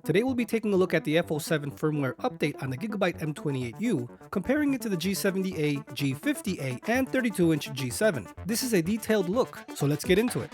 Today we'll be taking a look at the F07 firmware update on the Gigabyte M28U, comparing it to the G70A, G50A, and 32-inch G7. This is a detailed look, so let's get into it.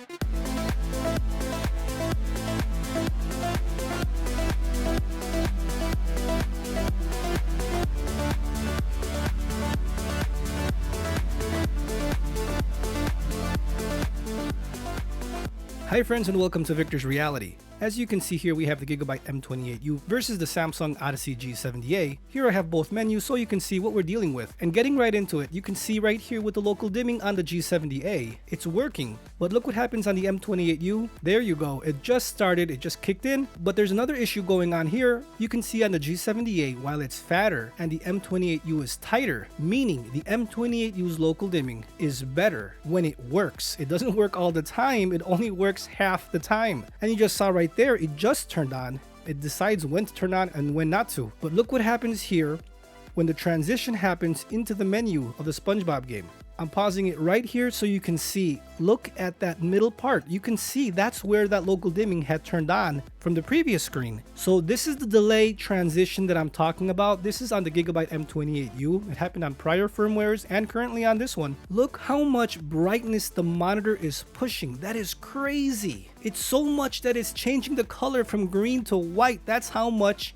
Hi friends, and welcome to Viktors Reality. As you can see here, we have the Gigabyte M28U versus the Samsung Odyssey G70A. Here I have both menus so you can see what we're dealing with. And getting right into it, you can see right here with the local dimming on the G70A, it's working. But look what happens on the M28U. There you go, it just started, it just kicked in. But there's another issue going on here. You can see on the G70A, while it's fatter and the M28U is tighter, meaning the M28U's local dimming is better when it works. It doesn't work all the time, it only works half the time. And you just saw right there, it just turned on. It decides when to turn on and when not to. But look what happens here when the transition happens into the menu of the SpongeBob game. I'm pausing it right here so you can see. Look at that middle part. You can see that's where that local dimming had turned on from the previous screen. So this is the delay transition that I'm talking about. This is on the Gigabyte M28U. It happened on prior firmwares and currently on this one. Look how much brightness the monitor is pushing. That is crazy. It's so much that it's changing the color from green to white. That's how much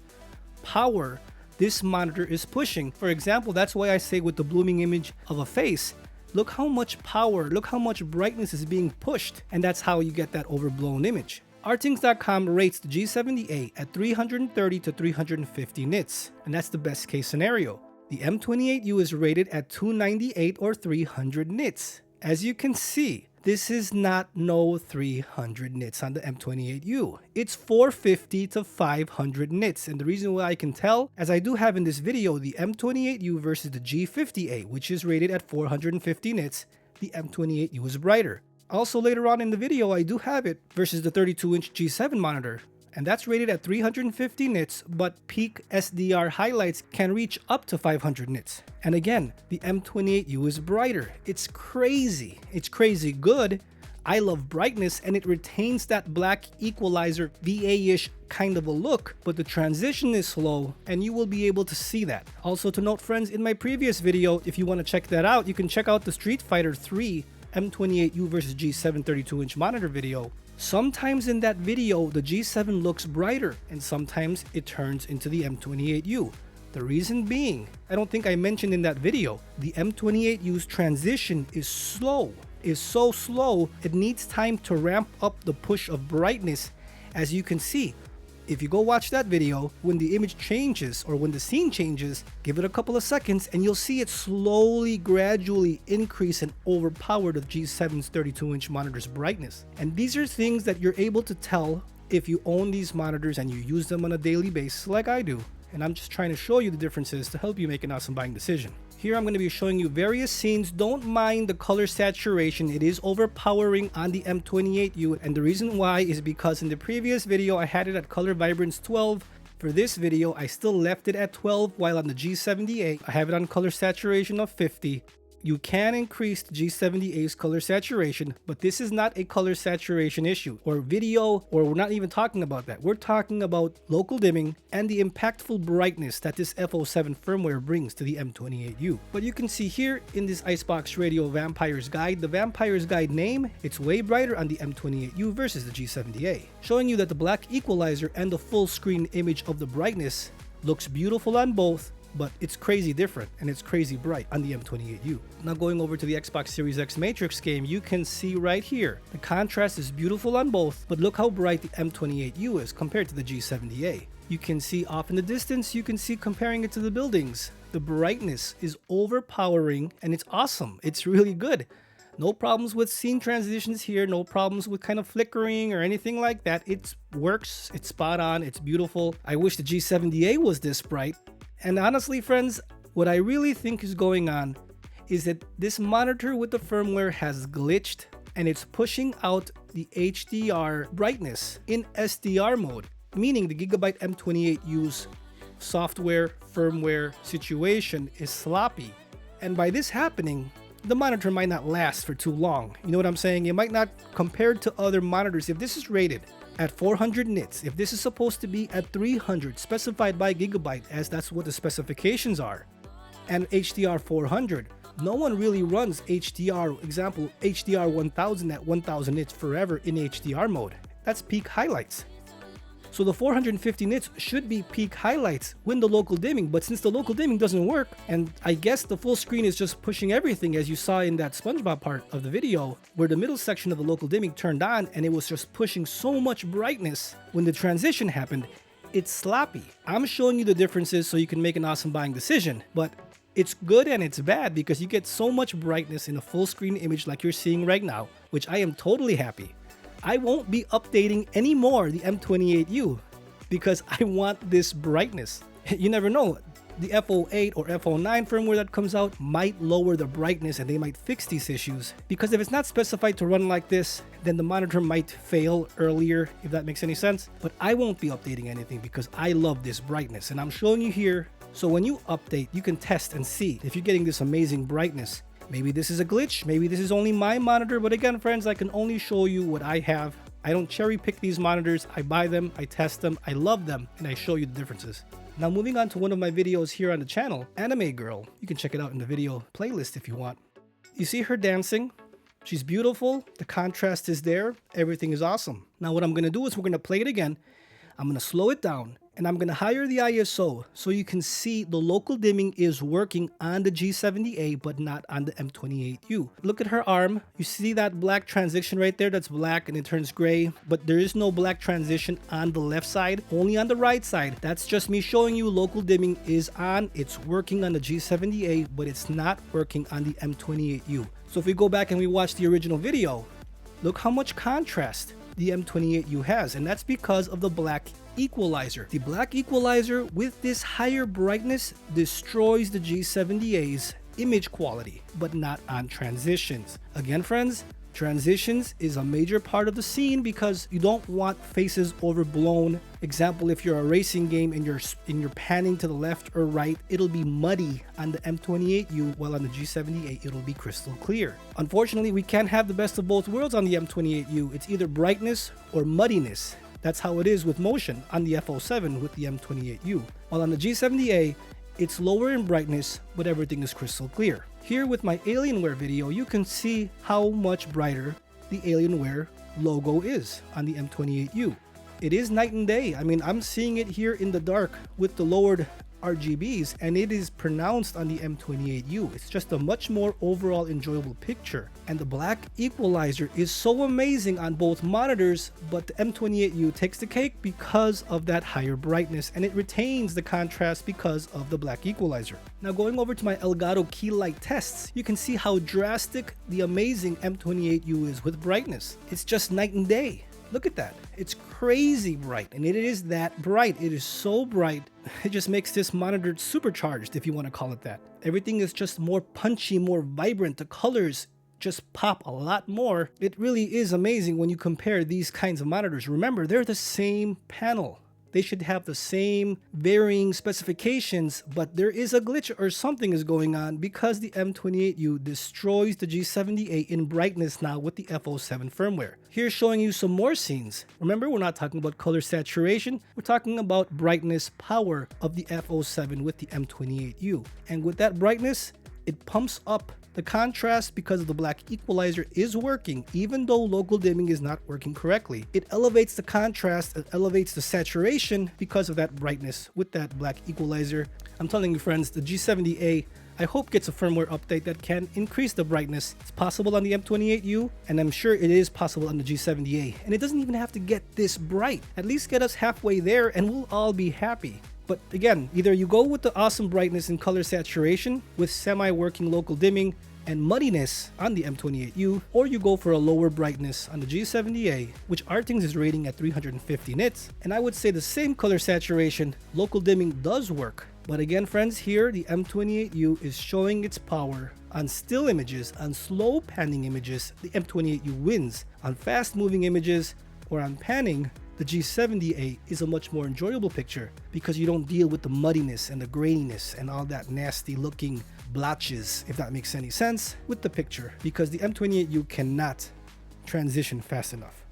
power this monitor is pushing. For example, that's why I say with the blooming image of a face, look how much power, look how much brightness is being pushed, and that's how you get that overblown image. Rthings.com rates the G70A at 330 to 350 nits, and that's the best case scenario. The M28U is rated at 298 or 300 nits. As you can see, this is not no 300 nits on the M28U. It's 450 to 500 nits. And the reason why I can tell, as I do have in this video, the M28U versus the G50A, which is rated at 450 nits, the M28U is brighter. Also later on in the video, I do have it versus the 32-inch G7 monitor. And that's rated at 350 nits, but peak SDR highlights can reach up to 500 nits. And again, the M28U is brighter. It's crazy. It's crazy good. I love brightness, and it retains that black equalizer VA-ish kind of a look, but the transition is slow, and you will be able to see that. Also to note, friends, in my previous video, if you want to check that out, you can check out the Street Fighter 3 M28U versus G7 32-inch monitor video. Sometimes in that video, the G7 looks brighter, and sometimes it turns into the M28U. The reason being, I don't think I mentioned in that video, the M28U's transition is slow. Is so slow, it needs time to ramp up the push of brightness. As you can see, if you go watch that video, when the image changes or when the scene changes, give it a couple of seconds and you'll see it slowly, gradually increase and overpower the G7's 32-inch monitor's brightness. And these are things that you're able to tell if you own these monitors and you use them on a daily basis like I do. And I'm just trying to show you the differences to help you make an awesome buying decision. Here I'm going to be showing you various scenes. Don't mind the color saturation. It is overpowering on the M28U, and the reason why is because in the previous video I had it at color vibrance 12. For this video I still left it at 12, while on the G70A I have it on color saturation of 50. You can increase the G70A's color saturation, but this is not a color saturation issue or video, or we're not even talking about that. We're talking about local dimming and the impactful brightness that this F07 firmware brings to the M28U. But you can see here in this Icebox Radio Vampire's Guide, the Vampire's Guide name, it's way brighter on the M28U versus the G70A, showing you that the black equalizer and the full screen image of the brightness looks beautiful on both, but it's crazy different and it's crazy bright on the M28U. Now going over to the Xbox Series X Matrix game, you can see right here, the contrast is beautiful on both, but look how bright the M28U is compared to the G70A. You can see off in the distance, you can see comparing it to the buildings. The brightness is overpowering and it's awesome. It's really good. No problems with scene transitions here, no problems with kind of flickering or anything like that. It works, it's spot on, it's beautiful. I wish the G70A was this bright. And honestly, friends, what I really think is going on is that this monitor with the firmware has glitched and it's pushing out the HDR brightness in SDR mode, meaning the Gigabyte M28U's software firmware situation is sloppy. And by this happening, the monitor might not last for too long. You know what I'm saying? It might not, compared to other monitors, if this is rated at 400 nits, if this is supposed to be at 300 specified by Gigabyte, as that's what the specifications are, and HDR 400, no one really runs HDR, example HDR 1000 at 1000 nits forever in HDR mode. That's peak highlights. So the 450 nits should be peak highlights when the local dimming, but since the local dimming doesn't work, and I guess the full screen is just pushing everything, as you saw in that SpongeBob part of the video, where the middle section of the local dimming turned on and it was just pushing so much brightness when the transition happened, it's sloppy. I'm showing you the differences so you can make an awesome buying decision, but it's good and it's bad because you get so much brightness in a full screen image like you're seeing right now, which I am totally happy. I won't be updating anymore the M28U because I want this brightness. You never know, the F08 or F09 firmware that comes out might lower the brightness and they might fix these issues, because if it's not specified to run like this, then the monitor might fail earlier, if that makes any sense. But I won't be updating anything because I love this brightness, and I'm showing you here. So when you update, you can test and see if you're getting this amazing brightness. Maybe this is a glitch, maybe this is only my monitor, but again friends, I can only show you what I have. I don't cherry pick these monitors, I buy them, I test them, I love them, and I show you the differences. Now moving on to one of my videos here on the channel, Anime Girl. You can check it out in the video playlist if you want. You see her dancing? She's beautiful, the contrast is there, everything is awesome. Now what I'm going to do is we're going to play it again. I'm going to slow it down, and I'm going to higher the ISO so you can see the local dimming is working on the G70A but not on the M28U. Look at her arm. You see that black transition right there? That's black and it turns gray, but there is no black transition on the left side, only on the right side. That's just me showing you local dimming is on. It's working on the G70A, but it's not working on the M28U. So if we go back and we watch the original video, look how much contrast the M28U has, and that's because of the black equalizer. The black equalizer with this higher brightness destroys the G70A's image quality, but not on transitions. Again friends, transitions is a major part of the scene because you don't want faces overblown. Example, if you're a racing game and you're panning to the left or right, it'll be muddy on the M28U, while on the G70A it'll be crystal clear. Unfortunately, we can't have the best of both worlds on the M28U. It's either brightness or muddiness. That's how it is with motion on the F07 with the M28U. While on the G70A, it's lower in brightness, but everything is crystal clear. Here with my Alienware video, you can see how much brighter the Alienware logo is on the M28U. It is night and day. I mean, I'm seeing it here in the dark with the lowered RGBs, and it is pronounced on the M28U. It's just a much more overall enjoyable picture. And the black equalizer is so amazing on both monitors, but the M28U takes the cake because of that higher brightness, and it retains the contrast because of the black equalizer. Now going over to my Elgato key light tests, you can see how drastic the amazing M28U is with brightness. It's just night and day. Look at that. It's crazy bright, and it is that bright. It is so bright. It just makes this monitor supercharged, if you want to call it that. Everything is just more punchy, more vibrant. The colors just pop a lot more. It really is amazing when you compare these kinds of monitors. Remember, they're the same panel. They should have the same varying specifications, but there is a glitch or something is going on because the M28U destroys the G70A in brightness now with the F07 firmware. Here's showing you some more scenes. Remember, we're not talking about color saturation. We're talking about brightness power of the F07 with the M28U. And with that brightness, it pumps up the contrast because of the black equalizer is working, even though local dimming is not working correctly. It elevates the contrast, it elevates the saturation because of that brightness with that black equalizer. I'm telling you friends, the G70A, I hope gets a firmware update that can increase the brightness. It's possible on the M28U, and I'm sure it is possible on the G70A. And it doesn't even have to get this bright. At least get us halfway there and we'll all be happy. But again, either you go with the awesome brightness and color saturation with semi-working local dimming and muddiness on the M28U, or you go for a lower brightness on the G70A, which Artings is rating at 350 nits. And I would say the same color saturation, local dimming does work. But again friends, here the M28U is showing its power on still images. On slow panning images, the M28U wins. On fast moving images or on panning, the G70A is a much more enjoyable picture because you don't deal with the muddiness and the graininess and all that nasty looking blotches, if that makes any sense, with the picture, because the M28U cannot transition fast enough.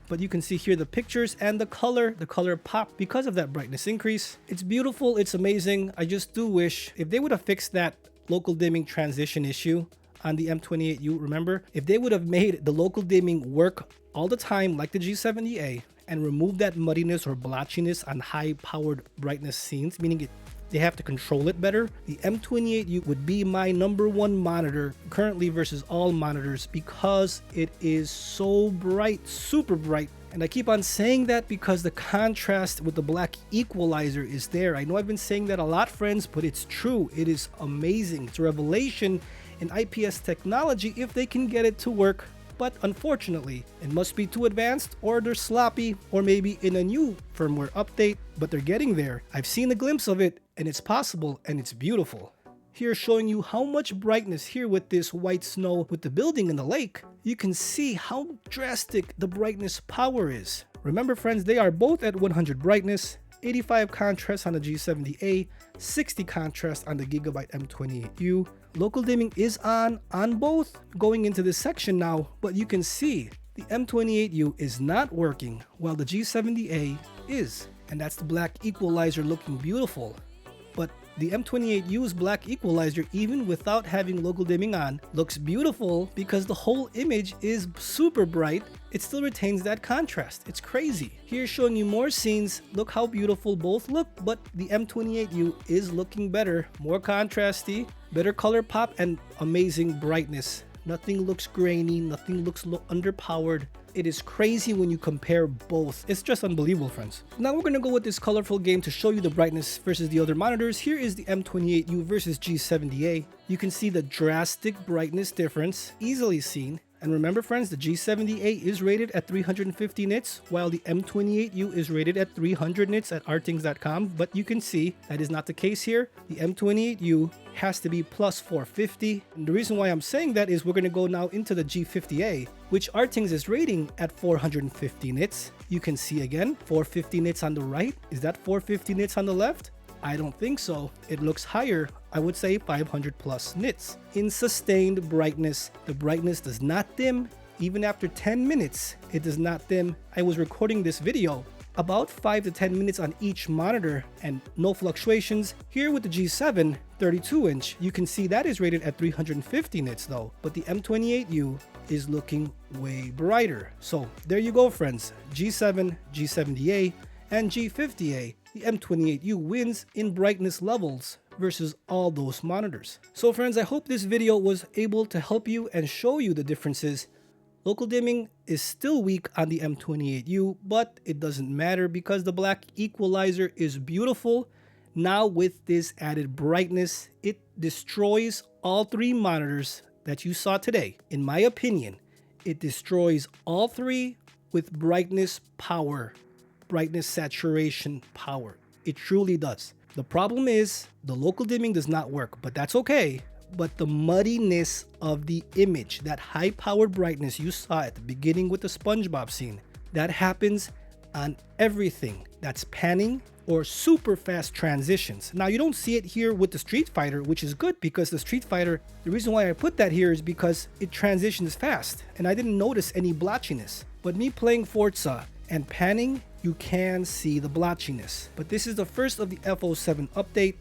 But you can see here the pictures and the color pop because of that brightness increase. It's beautiful, it's amazing. I just do wish if they would have fixed that local dimming transition issue on the M28U, remember, if they would have made the local dimming work all the time like the G70A and removed that muddiness or blotchiness on high powered brightness scenes, meaning they have to control it better, the M28U would be my #1 monitor currently versus all monitors because it is so bright, super bright. And I keep on saying that because the contrast with the black equalizer is there. I know I've been saying that a lot, friends, but it's true. It is amazing. It's a revelation in IPS technology if they can get it to work. But unfortunately, it must be too advanced, or they're sloppy, or maybe in a new firmware update, but they're getting there. I've seen a glimpse of it, and it's possible, and it's beautiful. Here showing you how much brightness here with this white snow with the building and the lake. You can see how drastic the brightness power is. Remember, friends, they are both at 100 brightness, 85 contrast on the G70A, 60 contrast on the Gigabyte M28U. Local dimming is on both going into this section now, but you can see the M28U is not working while the G70A is. And that's the black equalizer looking beautiful. But the M28U's black equalizer, even without having local dimming on, looks beautiful because the whole image is super bright. It still retains that contrast. It's crazy. Here showing you more scenes. Look how beautiful both look, but the M28U is looking better, more contrasty, better color pop, and amazing brightness. Nothing looks grainy, nothing looks underpowered. It is crazy when you compare both. It's just unbelievable, friends. Now we're going to go with this colorful game to show you the brightness versus the other monitors. Here is the M28U versus G70A. You can see the drastic brightness difference, easily seen. And remember, friends, the G70A is rated at 350 nits, while the M28U is rated at 300 nits at rthings.com. But you can see that is not the case here. The M28U has to be plus 450. And the reason why I'm saying that is we're going to go now into the G50A, which rthings is rating at 450 nits. You can see again, 450 nits on the right. Is that 450 nits on the left? I don't think so. It looks higher. I would say 500 plus nits. In sustained brightness, the brightness does not dim. Even after 10 minutes, it does not dim. I was recording this video about 5 to 10 minutes on each monitor and no fluctuations. Here with the G7 32-inch, you can see that is rated at 350 nits though, but the M28U is looking way brighter. So there you go, friends. G7, G70A, and G50A. The M28U wins in brightness levels versus all those monitors. So friends, I hope this video was able to help you and show you the differences. Local dimming is still weak on the M28U, but it doesn't matter because the black equalizer is beautiful. Now with this added brightness, it destroys all three monitors that you saw today. In my opinion, it destroys all three with brightness power. Brightness saturation power. It truly does. The problem is the local dimming does not work, but that's okay. But the muddiness of the image, that high powered brightness you saw at the beginning with the SpongeBob scene, that happens on everything that's panning or super fast transitions. Now you don't see it here with the Street Fighter, which is good because the Street Fighter, the reason why I put that here is because it transitions fast and I didn't notice any blotchiness. But me playing Forza and panning, you can see the blotchiness. But this is the first of the F07 update.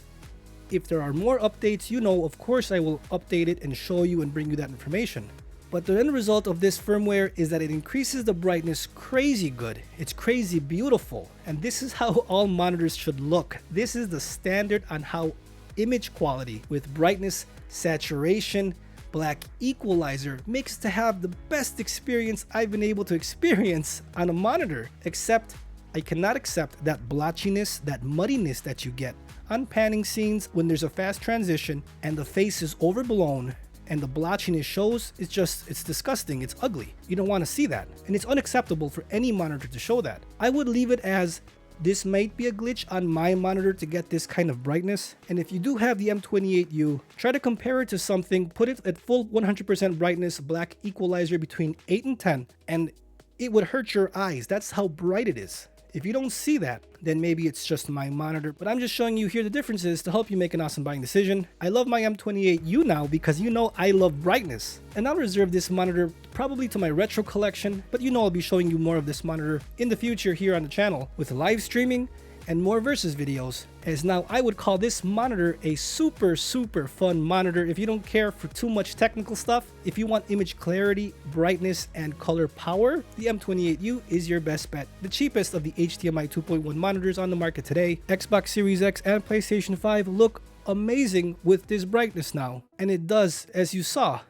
If there are more updates, you know, of course I will update it and show you and bring you that information. But the end result of this firmware is that it increases the brightness crazy good. It's crazy beautiful. And this is how all monitors should look. This is the standard on how image quality with brightness, saturation, black equalizer makes to have the best experience I've been able to experience on a monitor. Except I cannot accept that blotchiness, that muddiness that you get on panning scenes when there's a fast transition and the face is overblown and the blotchiness shows. It's disgusting. It's ugly. You don't want to see that. And it's unacceptable for any monitor to show that. I would leave it as this might be a glitch on my monitor to get this kind of brightness. And if you do have the M28U, try to compare it to something, put it at full 100% brightness, black equalizer between 8 and 10, and it would hurt your eyes. That's how bright it is. If you don't see that, then maybe it's just my monitor, but I'm just showing you here the differences to help you make an awesome buying decision. I love my M28U now because you know I love brightness, and I'll reserve this monitor probably to my retro collection, but you know I'll be showing you more of this monitor in the future here on the channel with live streaming and more versus videos, as now I would call this monitor a super fun monitor if you don't care for too much technical stuff. If you want image clarity, brightness, and color power, the M28U is your best bet. The cheapest of the HDMI 2.1 monitors on the market today. Xbox Series X and PlayStation 5 look amazing with this brightness now, and it does, as you saw,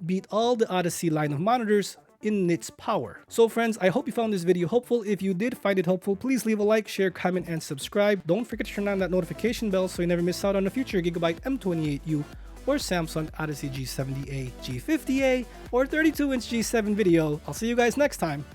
beat all the Odyssey line of monitors in nits power. So friends, I hope you found this video helpful. If you did find it helpful, please leave a like, share, comment, and subscribe. Don't forget to turn on that notification bell so you never miss out on a future Gigabyte M28U or Samsung Odyssey G70A, G50A, or 32-inch G7 video. I'll see you guys next time.